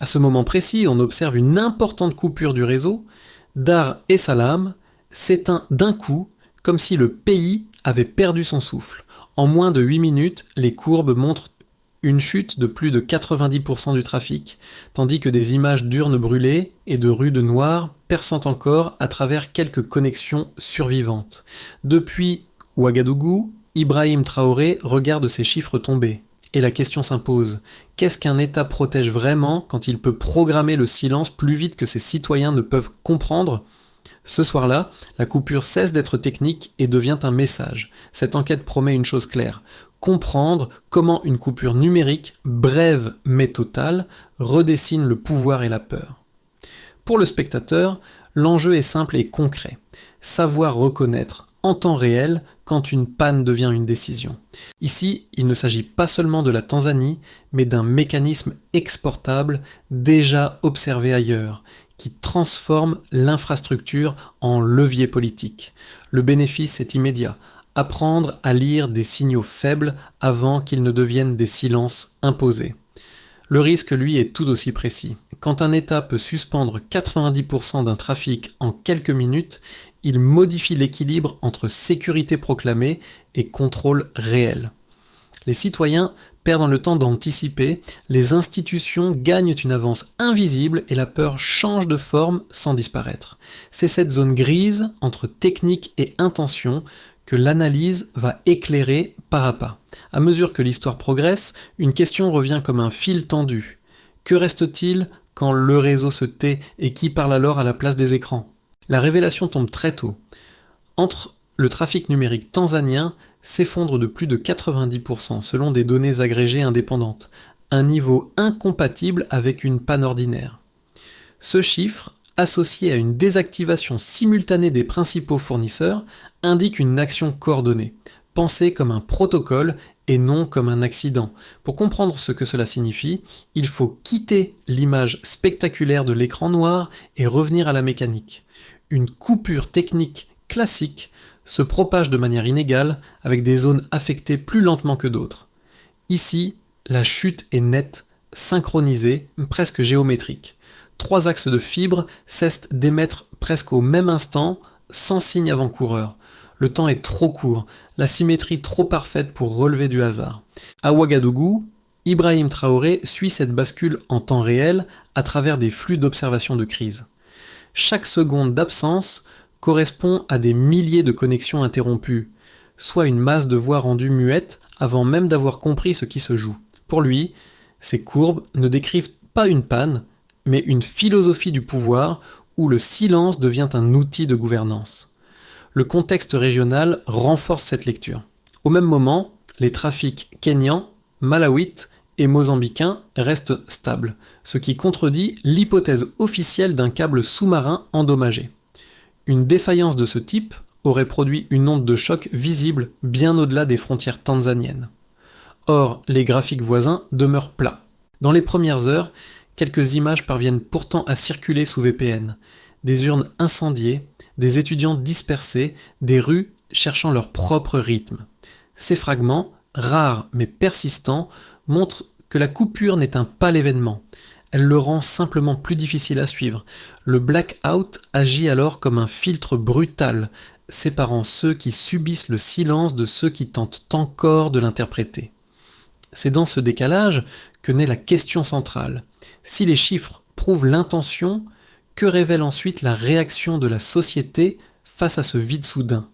À ce moment précis, on observe une importante coupure du réseau. Dar es Salaam s'éteint d'un coup, comme si le pays avait perdu son souffle. En moins de 8 minutes, les courbes montrent une chute de plus de 90% du trafic, tandis que des images d'urnes brûlées et de rues de noir perçant encore à travers quelques connexions survivantes. Depuis Ouagadougou, Ibrahim Traoré regarde ces chiffres tomber. Et la question s'impose, qu'est-ce qu'un État protège vraiment quand il peut programmer le silence plus vite que ses citoyens ne peuvent comprendre ? Ce soir-là, la coupure cesse d'être technique et devient un message. Cette enquête promet une chose claire, comprendre comment une coupure numérique, brève mais totale, redessine le pouvoir et la peur. Pour le spectateur, l'enjeu est simple et concret. Savoir reconnaître en temps réel quand une panne devient une décision. Ici, il ne s'agit pas seulement de la Tanzanie, mais d'un mécanisme exportable déjà observé ailleurs, qui transforme l'infrastructure en levier politique. Le bénéfice est immédiat. Apprendre à lire des signaux faibles avant qu'ils ne deviennent des silences imposés. Le risque, lui, est tout aussi précis. Quand un État peut suspendre 90% d'un trafic en quelques minutes, il modifie l'équilibre entre sécurité proclamée et contrôle réel. Les citoyens perdent le temps d'anticiper, les institutions gagnent une avance invisible et la peur change de forme sans disparaître. C'est cette zone grise entre technique et intention que l'analyse va éclairer pas à pas. À mesure que l'histoire progresse, une question revient comme un fil tendu. Que reste-t-il quand le réseau se tait et qui parle alors à la place des écrans ? La révélation tombe très tôt. Le trafic numérique tanzanien s'effondre de plus de 90% selon des données agrégées indépendantes, un niveau incompatible avec une panne ordinaire. Ce chiffre, associé à une désactivation simultanée des principaux fournisseurs, indique une action coordonnée, pensée comme un protocole et non comme un accident. Pour comprendre ce que cela signifie, il faut quitter l'image spectaculaire de l'écran noir et revenir à la mécanique. Une coupure technique classique se propage de manière inégale avec des zones affectées plus lentement que d'autres. Ici, la chute est nette, synchronisée, presque géométrique. 3 axes de fibres cessent d'émettre presque au même instant, sans signe avant-coureur. Le temps est trop court, la symétrie trop parfaite pour relever du hasard. À Ouagadougou, Ibrahim Traoré suit cette bascule en temps réel à travers des flux d'observation de crise. Chaque seconde d'absence correspond à des milliers de connexions interrompues, soit une masse de voix rendue muette avant même d'avoir compris ce qui se joue. Pour lui, ces courbes ne décrivent pas une panne, mais une philosophie du pouvoir où le silence devient un outil de gouvernance. Le contexte régional renforce cette lecture. Au même moment, les trafics kényans, malawites et mozambicains restent stables, ce qui contredit l'hypothèse officielle d'un câble sous-marin endommagé. Une défaillance de ce type aurait produit une onde de choc visible bien au-delà des frontières tanzaniennes. Or, les graphiques voisins demeurent plats. Dans les premières heures, quelques images parviennent pourtant à circuler sous VPN. Des urnes incendiées, des étudiants dispersés, des rues cherchant leur propre rythme. Ces fragments, rares mais persistants, montrent que la coupure n'éteint pas l'événement. Elle le rend simplement plus difficile à suivre. Le blackout agit alors comme un filtre brutal, séparant ceux qui subissent le silence de ceux qui tentent encore de l'interpréter. C'est dans ce décalage que naît la question centrale. Si les chiffres prouvent l'intention, que révèle ensuite la réaction de la société face à ce vide soudain ?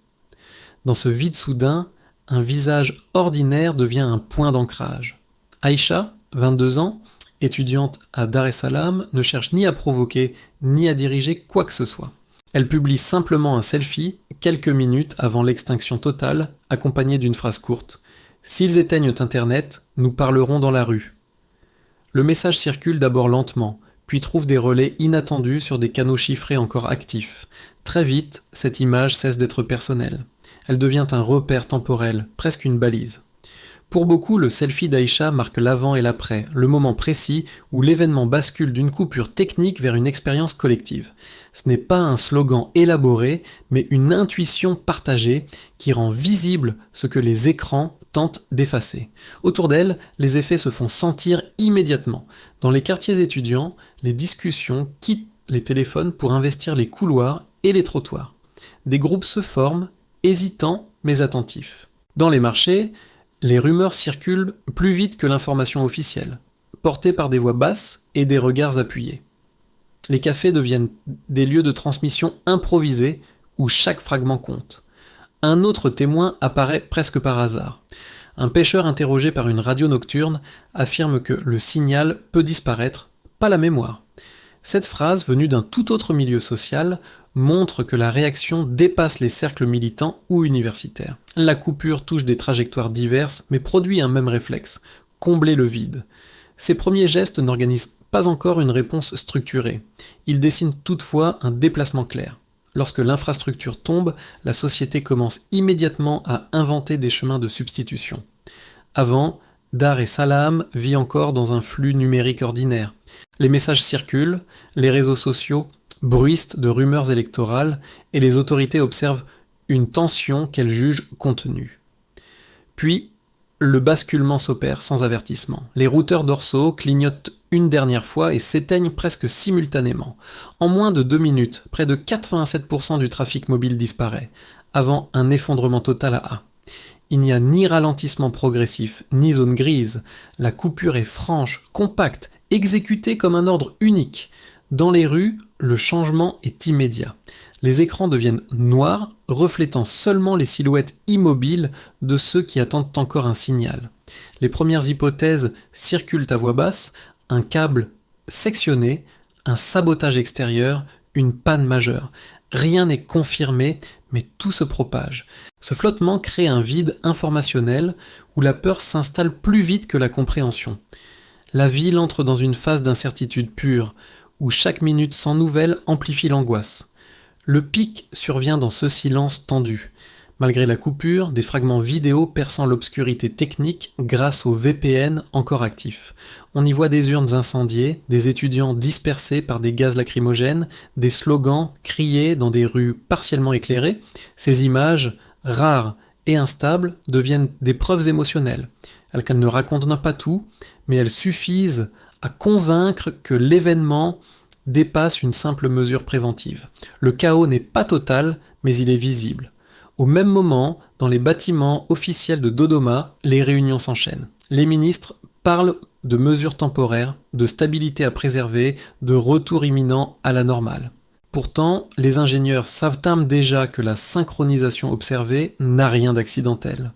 Dans ce vide soudain, un visage ordinaire devient un point d'ancrage. Aïcha, 22 ans, étudiante à Dar es Salaam, ne cherche ni à provoquer ni à diriger quoi que ce soit. Elle publie simplement un selfie quelques minutes avant l'extinction totale, accompagné d'une phrase courte. « S'ils éteignent Internet, nous parlerons dans la rue ». Le message circule d'abord lentement, puis trouve des relais inattendus sur des canaux chiffrés encore actifs. Très vite, cette image cesse d'être personnelle. Elle devient un repère temporel, presque une balise. Pour beaucoup, le selfie d'Aïcha marque l'avant et l'après, le moment précis où l'événement bascule d'une coupure technique vers une expérience collective. Ce n'est pas un slogan élaboré, mais une intuition partagée qui rend visible ce que les écrans tentent d'effacer. Autour d'elle, les effets se font sentir immédiatement. Dans les quartiers étudiants, les discussions quittent les téléphones pour investir les couloirs et les trottoirs. Des groupes se forment, hésitants mais attentifs. Dans les marchés, les rumeurs circulent plus vite que l'information officielle, portées par des voix basses et des regards appuyés. Les cafés deviennent des lieux de transmission improvisés où chaque fragment compte. Un autre témoin apparaît presque par hasard. Un pêcheur interrogé par une radio nocturne affirme que le signal peut disparaître, pas la mémoire. Cette phrase, venue d'un tout autre milieu social, montre que la réaction dépasse les cercles militants ou universitaires. La coupure touche des trajectoires diverses, mais produit un même réflexe, combler le vide. Ces premiers gestes n'organisent pas encore une réponse structurée. Ils dessinent toutefois un déplacement clair. Lorsque l'infrastructure tombe, la société commence immédiatement à inventer des chemins de substitution. Avant, Dar es Salaam vit encore dans un flux numérique ordinaire. Les messages circulent, les réseaux sociaux bruissent de rumeurs électorales et les autorités observent une tension qu'elles jugent contenue. Puis, le basculement s'opère sans avertissement. Les routeurs dorsaux clignotent une dernière fois et s'éteignent presque simultanément. En moins de 2 minutes, près de 87% du trafic mobile disparaît, avant un effondrement total à A. Il n'y a ni ralentissement progressif, ni zone grise. La coupure est franche, compacte, exécutée comme un ordre unique. Dans les rues, le changement est immédiat. Les écrans deviennent noirs, reflétant seulement les silhouettes immobiles de ceux qui attendent encore un signal. Les premières hypothèses circulent à voix basse, un câble sectionné, un sabotage extérieur, une panne majeure. Rien n'est confirmé, mais tout se propage. Ce flottement crée un vide informationnel où la peur s'installe plus vite que la compréhension. La ville entre dans une phase d'incertitude pure, où chaque minute sans nouvelles amplifie l'angoisse. Le pic survient dans ce silence tendu. Malgré la coupure, des fragments vidéo perçant l'obscurité technique grâce au VPN encore actif. On y voit des urnes incendiées, des étudiants dispersés par des gaz lacrymogènes, des slogans criés dans des rues partiellement éclairées. Ces images, rares et instables, deviennent des preuves émotionnelles. Elles ne racontent pas tout, mais elles suffisent à convaincre que l'événement dépasse une simple mesure préventive. Le chaos n'est pas total, mais il est visible. Au même moment, dans les bâtiments officiels de Dodoma, les réunions s'enchaînent. Les ministres parlent de mesures temporaires, de stabilité à préserver, de retour imminent à la normale. Pourtant, les ingénieurs savent déjà que la synchronisation observée n'a rien d'accidentel.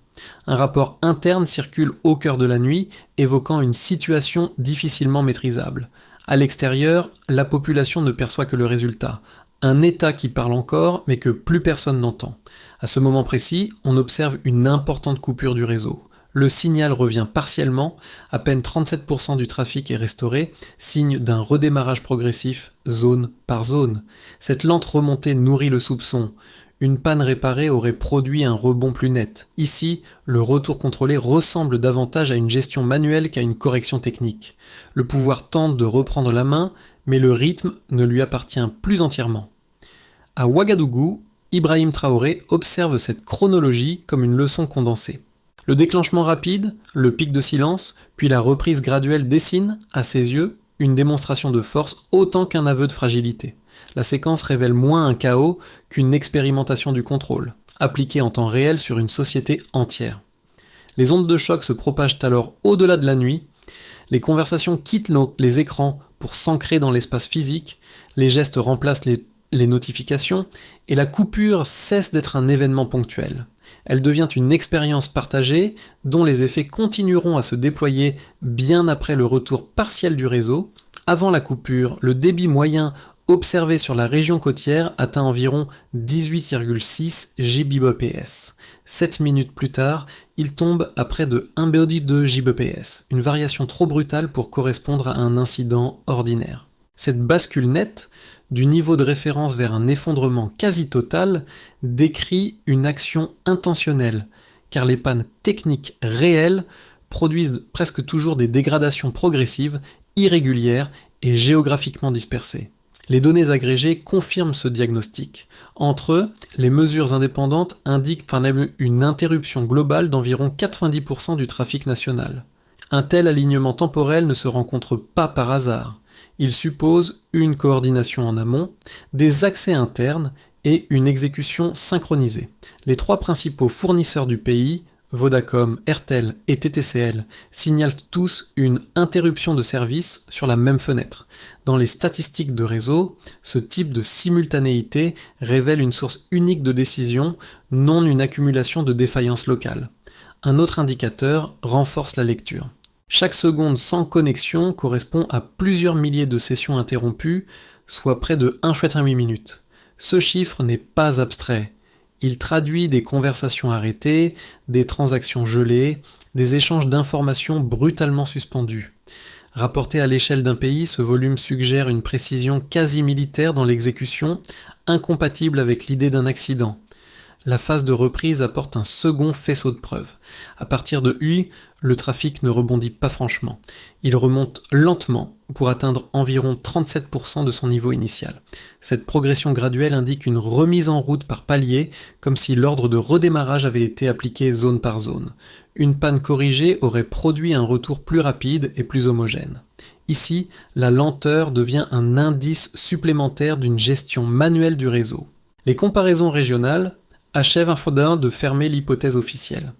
Un rapport interne circule au cœur de la nuit, évoquant une situation difficilement maîtrisable. À l'extérieur, la population ne perçoit que le résultat. Un État qui parle encore, mais que plus personne n'entend. À ce moment précis, on observe une importante coupure du réseau. Le signal revient partiellement, à peine 37% du trafic est restauré, signe d'un redémarrage progressif, zone par zone. Cette lente remontée nourrit le soupçon. Une panne réparée aurait produit un rebond plus net. Ici, le retour contrôlé ressemble davantage à une gestion manuelle qu'à une correction technique. Le pouvoir tente de reprendre la main, mais le rythme ne lui appartient plus entièrement. À Ouagadougou, Ibrahim Traoré observe cette chronologie comme une leçon condensée. Le déclenchement rapide, le pic de silence, puis la reprise graduelle dessinent, à ses yeux, une démonstration de force autant qu'un aveu de fragilité. La séquence révèle moins un chaos qu'une expérimentation du contrôle, appliquée en temps réel sur une société entière. Les ondes de choc se propagent alors au-delà de la nuit, les conversations quittent les écrans pour s'ancrer dans l'espace physique, les gestes remplacent les notifications, et la coupure cesse d'être un événement ponctuel. Elle devient une expérience partagée dont les effets continueront à se déployer bien après le retour partiel du réseau. Avant la coupure, le débit moyen observé sur la région côtière atteint environ 18,6 Gbps. 7 minutes plus tard, il tombe à près de 1,2 Gbps, une variation trop brutale pour correspondre à un incident ordinaire. Cette bascule nette du niveau de référence vers un effondrement quasi total décrit une action intentionnelle car les pannes techniques réelles produisent presque toujours des dégradations progressives, irrégulières et géographiquement dispersées. Les données agrégées confirment ce diagnostic. Entre eux, les mesures indépendantes indiquent par exemple une interruption globale d'environ 90% du trafic national. Un tel alignement temporel ne se rencontre pas par hasard. Il suppose une coordination en amont, des accès internes et une exécution synchronisée. Les trois principaux fournisseurs du pays, Vodacom, Airtel et TTCL, signalent tous une interruption de service sur la même fenêtre. Dans les statistiques de réseau, ce type de simultanéité révèle une source unique de décision, non une accumulation de défaillances locales. Un autre indicateur renforce la lecture. Chaque seconde sans connexion correspond à plusieurs milliers de sessions interrompues, soit près de 1,8 minutes. Ce chiffre n'est pas abstrait. Il traduit des conversations arrêtées, des transactions gelées, des échanges d'informations brutalement suspendus. Rapporté à l'échelle d'un pays, ce volume suggère une précision quasi militaire dans l'exécution, incompatible avec l'idée d'un accident. La phase de reprise apporte un second faisceau de preuves. À partir de UI, le trafic ne rebondit pas franchement. Il remonte lentement pour atteindre environ 37% de son niveau initial. Cette progression graduelle indique une remise en route par palier, comme si l'ordre de redémarrage avait été appliqué zone par zone. Une panne corrigée aurait produit un retour plus rapide et plus homogène. Ici, la lenteur devient un indice supplémentaire d'une gestion manuelle du réseau. Les comparaisons régionales achève infodin de fermer l'hypothèse officielle.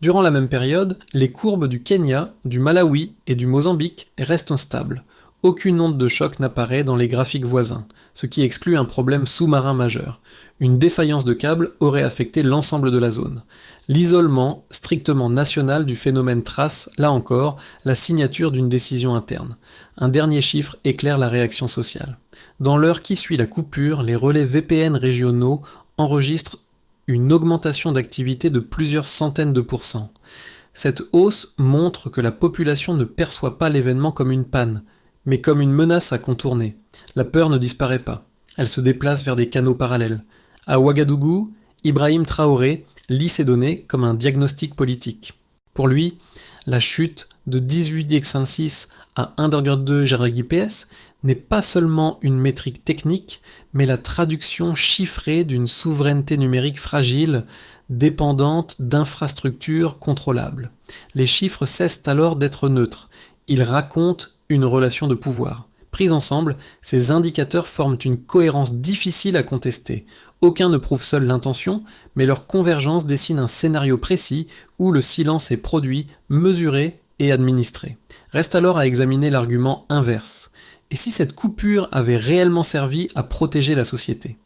Durant la même période, les courbes du Kenya, du Malawi et du Mozambique restent stables. Aucune onde de choc n'apparaît dans les graphiques voisins, ce qui exclut un problème sous-marin majeur. Une défaillance de câble aurait affecté l'ensemble de la zone. L'isolement strictement national du phénomène trace, là encore, la signature d'une décision interne. Un dernier chiffre éclaire la réaction sociale. Dans l'heure qui suit la coupure, les relais VPN régionaux enregistrent une augmentation d'activité de plusieurs centaines de pourcents. Cette hausse montre que la population ne perçoit pas l'événement comme une panne, mais comme une menace à contourner. La peur ne disparaît pas, elle se déplace vers des canaux parallèles. À Ouagadougou, Ibrahim Traoré lit ces données comme un diagnostic politique. Pour lui, la chute de 18,56 à 1,2 Gbps n'est pas seulement une métrique technique, mais la traduction chiffrée d'une souveraineté numérique fragile, dépendante d'infrastructures contrôlables. Les chiffres cessent alors d'être neutres. Ils racontent une relation de pouvoir. Pris ensemble, ces indicateurs forment une cohérence difficile à contester. Aucun ne prouve seul l'intention, mais leur convergence dessine un scénario précis où le silence est produit, mesuré et administré. Reste alors à examiner l'argument inverse. Et si cette coupure avait réellement servi à protéger la société ?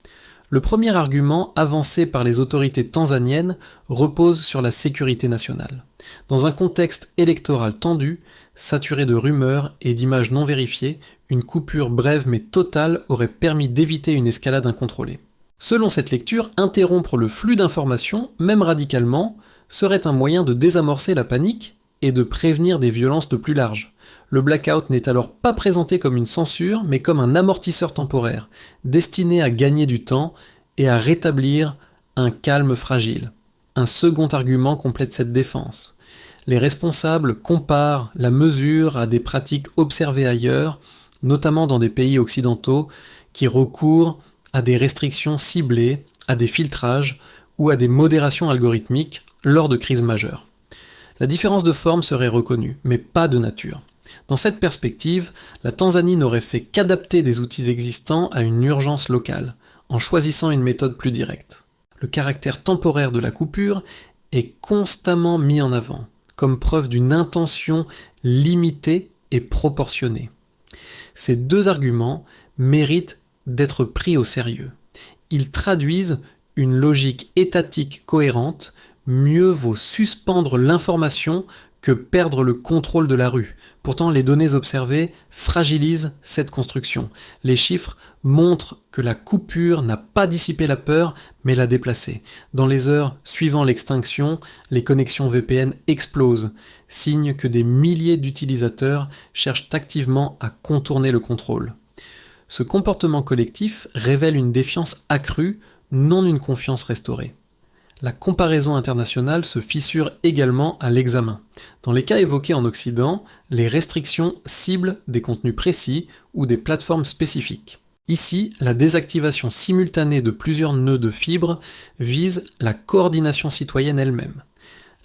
Le premier argument avancé par les autorités tanzaniennes repose sur la sécurité nationale. Dans un contexte électoral tendu, saturé de rumeurs et d'images non vérifiées, une coupure brève mais totale aurait permis d'éviter une escalade incontrôlée. Selon cette lecture, interrompre le flux d'informations, même radicalement, serait un moyen de désamorcer la panique et de prévenir des violences de plus large. Le blackout n'est alors pas présenté comme une censure, mais comme un amortisseur temporaire, destiné à gagner du temps et à rétablir un calme fragile. Un second argument complète cette défense. Les responsables comparent la mesure à des pratiques observées ailleurs, notamment dans des pays occidentaux, qui recourent à des restrictions ciblées, à des filtrages ou à des modérations algorithmiques lors de crises majeures. La différence de forme serait reconnue, mais pas de nature. Dans cette perspective, la Tanzanie n'aurait fait qu'adapter des outils existants à une urgence locale, en choisissant une méthode plus directe. Le caractère temporaire de la coupure est constamment mis en avant, comme preuve d'une intention limitée et proportionnée. Ces deux arguments méritent d'être pris au sérieux. Ils traduisent une logique étatique cohérente. Mieux vaut suspendre l'information que perdre le contrôle de la rue. Pourtant, les données observées fragilisent cette construction. Les chiffres montrent que la coupure n'a pas dissipé la peur, mais l'a déplacée. Dans les heures suivant l'extinction, les connexions VPN explosent, signe que des milliers d'utilisateurs cherchent activement à contourner le contrôle. Ce comportement collectif révèle une défiance accrue, non une confiance restaurée. La comparaison internationale se fissure également à l'examen. Dans les cas évoqués en Occident, les restrictions ciblent des contenus précis ou des plateformes spécifiques. Ici, la désactivation simultanée de plusieurs nœuds de fibres vise la coordination citoyenne elle-même.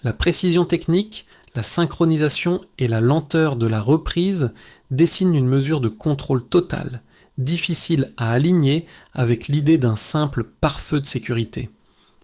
La précision technique, la synchronisation et la lenteur de la reprise dessinent une mesure de contrôle total, difficile à aligner avec l'idée d'un simple pare-feu de sécurité.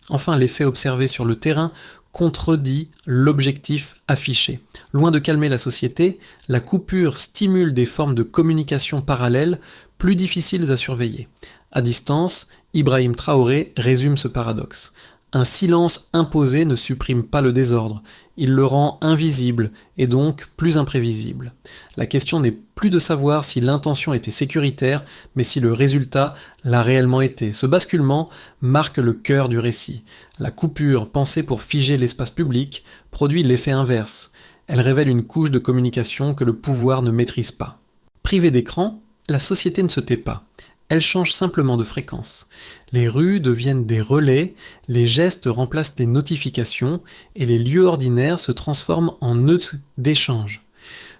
Enfin, l'effet observé sur le terrain contredit l'objectif affiché. Loin de calmer la société, la coupure stimule des formes de communication parallèles plus difficiles à surveiller. À distance, Ibrahim Traoré résume ce paradoxe. Un silence imposé ne supprime pas le désordre, il le rend invisible et donc plus imprévisible. La question n'est plus de savoir si l'intention était sécuritaire, mais si le résultat l'a réellement été. Ce basculement marque le cœur du récit. La coupure, pensée pour figer l'espace public, produit l'effet inverse. Elle révèle une couche de communication que le pouvoir ne maîtrise pas. Privée d'écran, la société ne se tait pas. Elle change simplement de fréquence. Les rues deviennent des relais, les gestes remplacent les notifications et les lieux ordinaires se transforment en nœuds d'échange.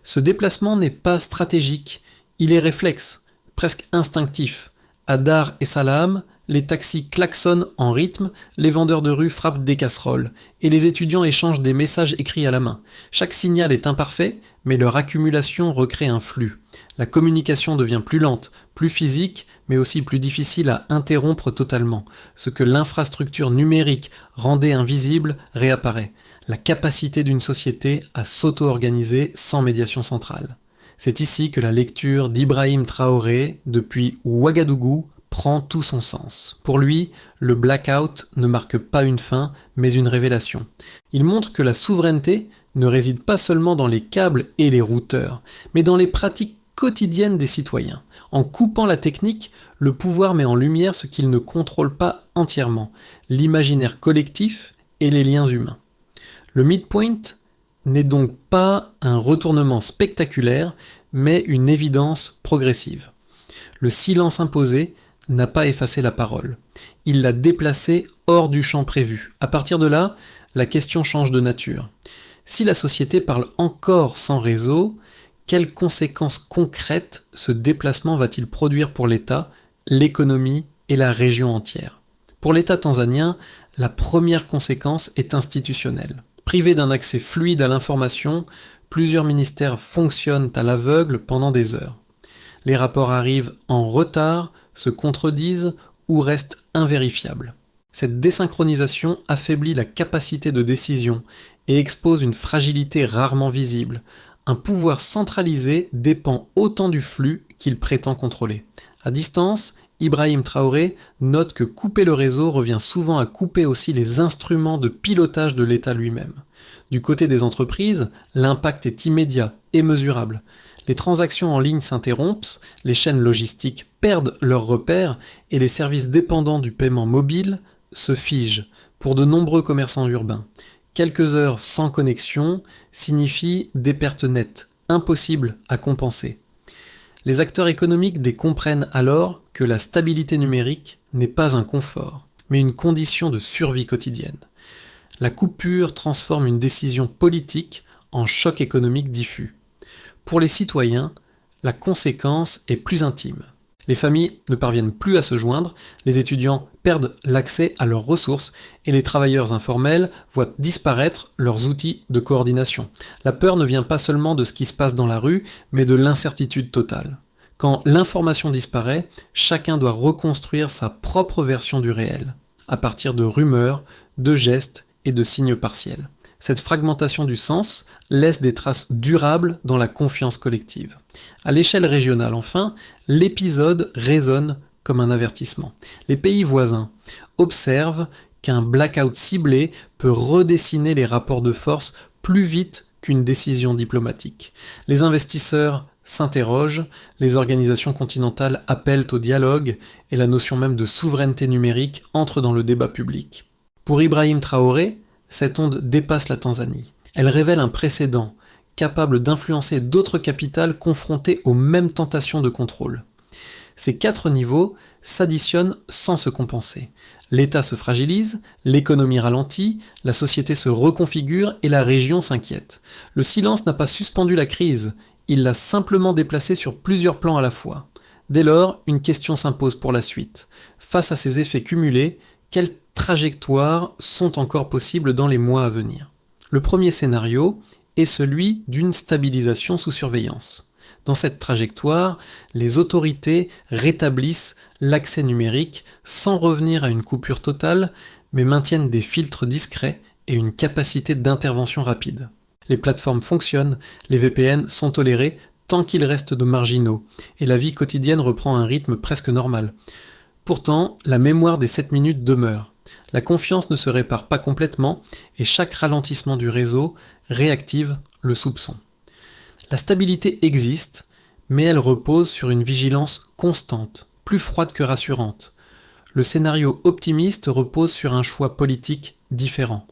Ce déplacement n'est pas stratégique, il est réflexe, presque instinctif. À Dar es Salaam, les taxis klaxonnent en rythme, les vendeurs de rue frappent des casseroles, et les étudiants échangent des messages écrits à la main. Chaque signal est imparfait, mais leur accumulation recrée un flux. La communication devient plus lente, plus physique, mais aussi plus difficile à interrompre totalement. Ce que l'infrastructure numérique rendait invisible réapparaît. La capacité d'une société à s'auto-organiser sans médiation centrale. C'est ici que la lecture d'Ibrahim Traoré, depuis Ouagadougou, prend tout son sens. Pour lui, le blackout ne marque pas une fin, mais une révélation. Il montre que la souveraineté ne réside pas seulement dans les câbles et les routeurs, mais dans les pratiques quotidiennes des citoyens. En coupant la technique, le pouvoir met en lumière ce qu'il ne contrôle pas entièrement, l'imaginaire collectif et les liens humains. Le midpoint n'est donc pas un retournement spectaculaire, mais une évidence progressive. Le silence imposé n'a pas effacé la parole. Il l'a déplacée hors du champ prévu. À partir de là, la question change de nature. Si la société parle encore sans réseau, quelles conséquences concrètes ce déplacement va-t-il produire pour l'État, l'économie et la région entière ? Pour l'État tanzanien, la première conséquence est institutionnelle. Privés d'un accès fluide à l'information, plusieurs ministères fonctionnent à l'aveugle pendant des heures. Les rapports arrivent en retard, se contredisent ou restent invérifiables. Cette désynchronisation affaiblit la capacité de décision et expose une fragilité rarement visible. Un pouvoir centralisé dépend autant du flux qu'il prétend contrôler. À distance, Ibrahim Traoré note que couper le réseau revient souvent à couper aussi les instruments de pilotage de l'État lui-même. Du côté des entreprises, l'impact est immédiat et mesurable. Les transactions en ligne s'interrompent, les chaînes logistiques perdent leurs repères et les services dépendants du paiement mobile se figent pour de nombreux commerçants urbains. Quelques heures sans connexion signifient des pertes nettes, impossibles à compenser. Les acteurs économiques comprennent alors que la stabilité numérique n'est pas un confort, mais une condition de survie quotidienne. La coupure transforme une décision politique en choc économique diffus. Pour les citoyens, la conséquence est plus intime. Les familles ne parviennent plus à se joindre, les étudiants perdent l'accès à leurs ressources et les travailleurs informels voient disparaître leurs outils de coordination. La peur ne vient pas seulement de ce qui se passe dans la rue, mais de l'incertitude totale. Quand l'information disparaît, chacun doit reconstruire sa propre version du réel, à partir de rumeurs, de gestes et de signes partiels. Cette fragmentation du sens laisse des traces durables dans la confiance collective. À l'échelle régionale, enfin, l'épisode résonne comme un avertissement. Les pays voisins observent qu'un blackout ciblé peut redessiner les rapports de force plus vite qu'une décision diplomatique. Les investisseurs s'interrogent, les organisations continentales appellent au dialogue et la notion même de souveraineté numérique entre dans le débat public. Pour Ibrahim Traoré, cette onde dépasse la Tanzanie. Elle révèle un précédent, capable d'influencer d'autres capitales confrontées aux mêmes tentations de contrôle. Ces 4 niveaux s'additionnent sans se compenser. L'État se fragilise, l'économie ralentit, la société se reconfigure et la région s'inquiète. Le silence n'a pas suspendu la crise, il l'a simplement déplacée sur plusieurs plans à la fois. Dès lors, une question s'impose pour la suite. Face à ces effets cumulés, quelles trajectoires sont encore possibles dans les mois à venir ? Le premier scénario est celui d'une stabilisation sous surveillance. Dans cette trajectoire, les autorités rétablissent l'accès numérique sans revenir à une coupure totale, mais maintiennent des filtres discrets et une capacité d'intervention rapide. Les plateformes fonctionnent, les VPN sont tolérés tant qu'ils restent de marginaux, et la vie quotidienne reprend un rythme presque normal. Pourtant, la mémoire des 7 minutes demeure. La confiance ne se répare pas complètement, et chaque ralentissement du réseau réactive le soupçon. La stabilité existe, mais elle repose sur une vigilance constante, plus froide que rassurante. Le scénario optimiste repose sur un choix politique différent.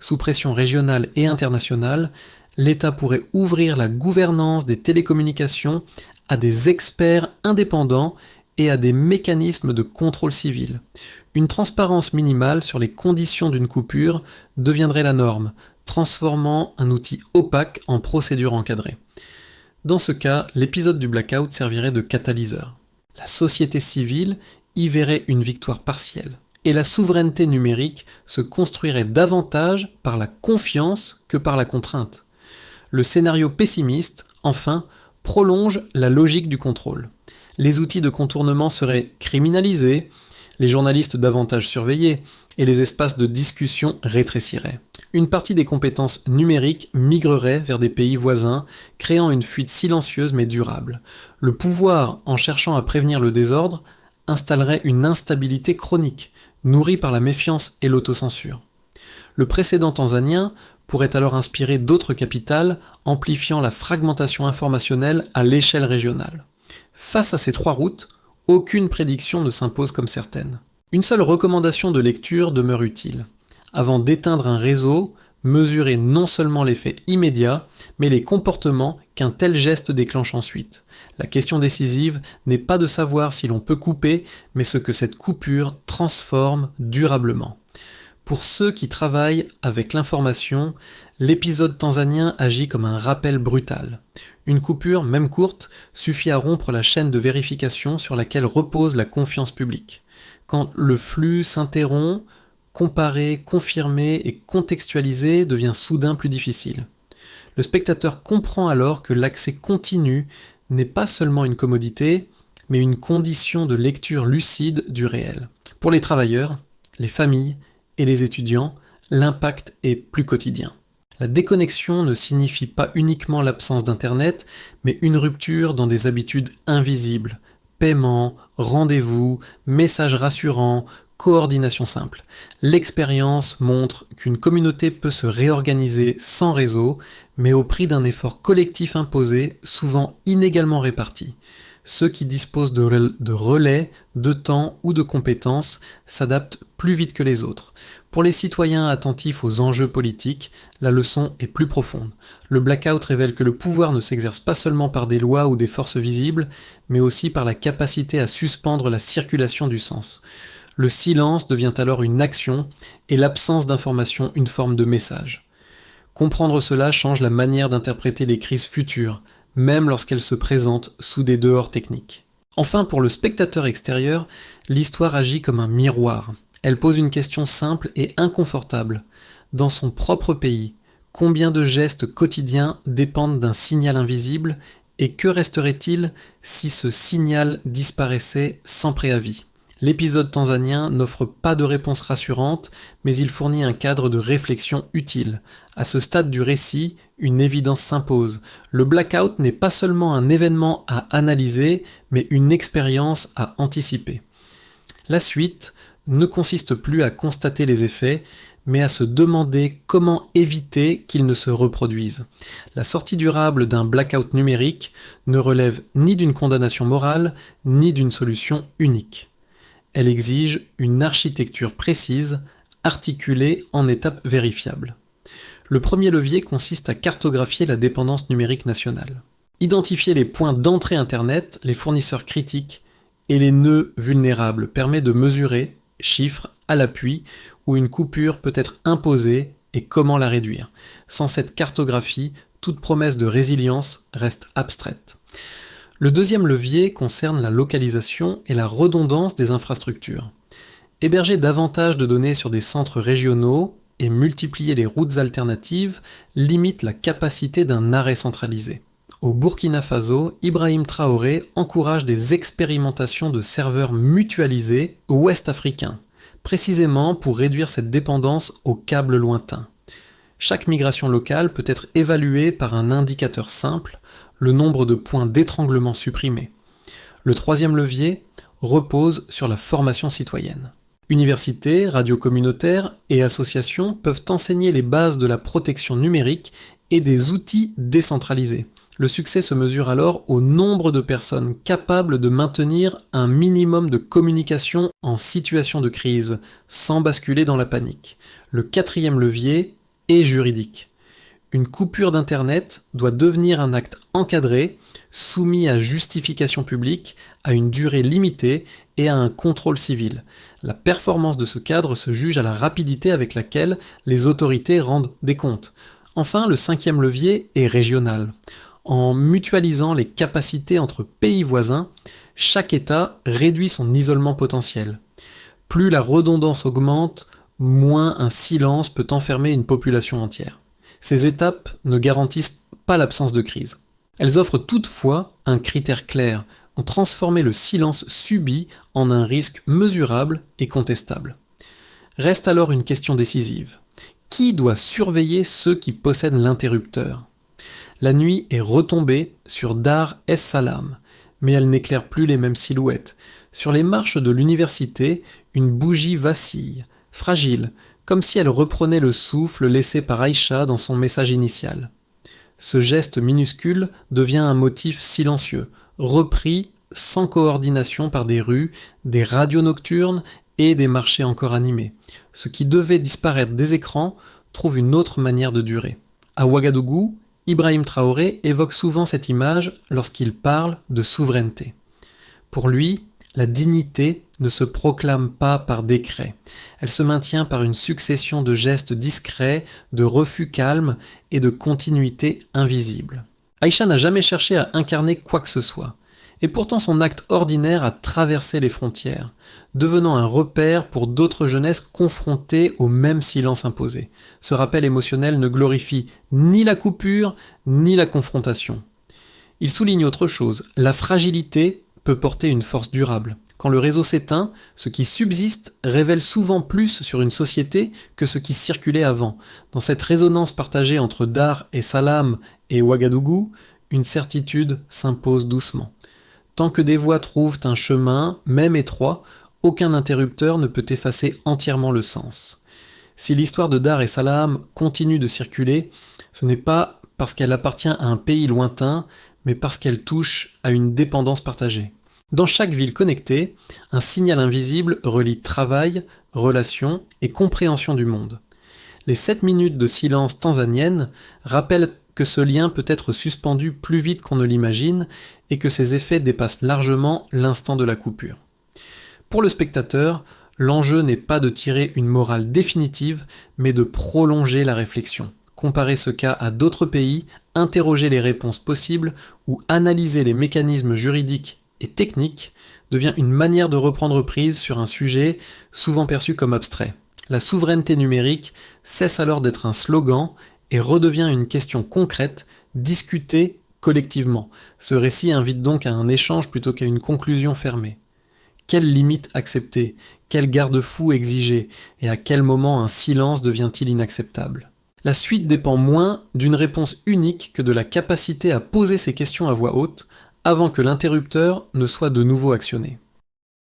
Sous pression régionale et internationale, l'État pourrait ouvrir la gouvernance des télécommunications à des experts indépendants et à des mécanismes de contrôle civil. Une transparence minimale sur les conditions d'une coupure deviendrait la norme, transformant un outil opaque en procédure encadrée. Dans ce cas, l'épisode du blackout servirait de catalyseur. La société civile y verrait une victoire partielle, et la souveraineté numérique se construirait davantage par la confiance que par la contrainte. Le scénario pessimiste, enfin, prolonge la logique du contrôle. Les outils de contournement seraient criminalisés, les journalistes davantage surveillés, et les espaces de discussion rétréciraient. Une partie des compétences numériques migrerait vers des pays voisins, créant une fuite silencieuse mais durable. Le pouvoir, en cherchant à prévenir le désordre, installerait une instabilité chronique, nourrie par la méfiance et l'autocensure. Le précédent tanzanien pourrait alors inspirer d'autres capitales, amplifiant la fragmentation informationnelle à l'échelle régionale. Face à ces trois routes, aucune prédiction ne s'impose comme certaine. Une seule recommandation de lecture demeure utile. Avant d'éteindre un réseau, mesurer non seulement l'effet immédiat, mais les comportements qu'un tel geste déclenche ensuite. La question décisive n'est pas de savoir si l'on peut couper, mais ce que cette coupure transforme durablement. Pour ceux qui travaillent avec l'information, l'épisode tanzanien agit comme un rappel brutal. Une coupure, même courte, suffit à rompre la chaîne de vérification sur laquelle repose la confiance publique. Quand le flux s'interrompt, comparer, confirmer et contextualiser devient soudain plus difficile. Le spectateur comprend alors que l'accès continu n'est pas seulement une commodité, mais une condition de lecture lucide du réel. Pour les travailleurs, les familles et les étudiants, l'impact est plus quotidien. La déconnexion ne signifie pas uniquement l'absence d'Internet, mais une rupture dans des habitudes invisibles. Paiement, rendez-vous, messages rassurants, coordination simple. L'expérience montre qu'une communauté peut se réorganiser sans réseau, mais au prix d'un effort collectif imposé, souvent inégalement réparti. Ceux qui disposent de relais, de temps ou de compétences s'adaptent plus vite que les autres. Pour les citoyens attentifs aux enjeux politiques, la leçon est plus profonde. Le blackout révèle que le pouvoir ne s'exerce pas seulement par des lois ou des forces visibles, mais aussi par la capacité à suspendre la circulation du sens. Le silence devient alors une action et l'absence d'information une forme de message. Comprendre cela change la manière d'interpréter les crises futures, même lorsqu'elles se présentent sous des dehors techniques. Enfin, pour le spectateur extérieur, l'histoire agit comme un miroir. Elle pose une question simple et inconfortable. Dans son propre pays, combien de gestes quotidiens dépendent d'un signal invisible et que resterait-il si ce signal disparaissait sans préavis ? L'épisode tanzanien n'offre pas de réponse rassurante, mais il fournit un cadre de réflexion utile. À ce stade du récit, une évidence s'impose. Le blackout n'est pas seulement un événement à analyser, mais une expérience à anticiper. La suite ne consiste plus à constater les effets, mais à se demander comment éviter qu'ils ne se reproduisent. La sortie durable d'un blackout numérique ne relève ni d'une condamnation morale, ni d'une solution unique. Elle exige une architecture précise, articulée en étapes vérifiables. Le premier levier consiste à cartographier la dépendance numérique nationale. Identifier les points d'entrée Internet, les fournisseurs critiques et les nœuds vulnérables permet de mesurer, chiffres, à l'appui, où une coupure peut être imposée et comment la réduire. Sans cette cartographie, toute promesse de résilience reste abstraite. Le deuxième levier concerne la localisation et la redondance des infrastructures. Héberger davantage de données sur des centres régionaux et multiplier les routes alternatives limite la capacité d'un arrêt centralisé. Au Burkina Faso, Ibrahim Traoré encourage des expérimentations de serveurs mutualisés ouest-africains, précisément pour réduire cette dépendance aux câbles lointains. Chaque migration locale peut être évaluée par un indicateur simple, le nombre de points d'étranglement supprimés. Le troisième levier repose sur la formation citoyenne. Universités, radios communautaires et associations peuvent enseigner les bases de la protection numérique et des outils décentralisés. Le succès se mesure alors au nombre de personnes capables de maintenir un minimum de communication en situation de crise, sans basculer dans la panique. Le quatrième levier est juridique. Une coupure d'Internet doit devenir un acte encadré, soumis à justification publique, à une durée limitée et à un contrôle civil. La performance de ce cadre se juge à la rapidité avec laquelle les autorités rendent des comptes. Enfin, le cinquième levier est régional. En mutualisant les capacités entre pays voisins, chaque État réduit son isolement potentiel. Plus la redondance augmente, moins un silence peut enfermer une population entière. Ces étapes ne garantissent pas l'absence de crise. Elles offrent toutefois un critère clair, ont transformé le silence subi en un risque mesurable et contestable. Reste alors une question décisive. Qui doit surveiller ceux qui possèdent l'interrupteur ? La nuit est retombée sur Dar es Salaam, mais elle n'éclaire plus les mêmes silhouettes. Sur les marches de l'université, une bougie vacille, fragile, comme si elle reprenait le souffle laissé par Aïcha dans son message initial. Ce geste minuscule devient un motif silencieux, repris sans coordination par des rues, des radios nocturnes et des marchés encore animés. Ce qui devait disparaître des écrans trouve une autre manière de durer. À Ouagadougou, Ibrahim Traoré évoque souvent cette image lorsqu'il parle de souveraineté. Pour lui, la dignité ne se proclame pas par décret. Elle se maintient par une succession de gestes discrets, de refus calmes et de continuité invisible. Aïcha n'a jamais cherché à incarner quoi que ce soit. Et pourtant son acte ordinaire a traversé les frontières, devenant un repère pour d'autres jeunesses confrontées au même silence imposé. Ce rappel émotionnel ne glorifie ni la coupure, ni la confrontation. Il souligne autre chose, la fragilité peut porter une force durable. Quand le réseau s'éteint, ce qui subsiste révèle souvent plus sur une société que ce qui circulait avant. Dans cette résonance partagée entre Dar es Salaam et Ouagadougou, une certitude s'impose doucement. Tant que des voix trouvent un chemin, même étroit, aucun interrupteur ne peut effacer entièrement le sens. Si l'histoire de Dar es Salaam continue de circuler, ce n'est pas parce qu'elle appartient à un pays lointain, mais parce qu'elle touche à une dépendance partagée. Dans chaque ville connectée, un signal invisible relie travail, relations et compréhension du monde. Les 7 minutes de silence tanzanienne rappellent que ce lien peut être suspendu plus vite qu'on ne l'imagine et que ses effets dépassent largement l'instant de la coupure. Pour le spectateur, l'enjeu n'est pas de tirer une morale définitive, mais de prolonger la réflexion. Comparer ce cas à d'autres pays, interroger les réponses possibles ou analyser les mécanismes juridiques et techniques devient une manière de reprendre prise sur un sujet souvent perçu comme abstrait. La souveraineté numérique cesse alors d'être un slogan et redevient une question concrète, discutée collectivement. Ce récit invite donc à un échange plutôt qu'à une conclusion fermée. Quelles limites accepter ? Quels garde-fous exiger ? Et à quel moment un silence devient-il inacceptable ? La suite dépend moins d'une réponse unique que de la capacité à poser ces questions à voix haute avant que l'interrupteur ne soit de nouveau actionné.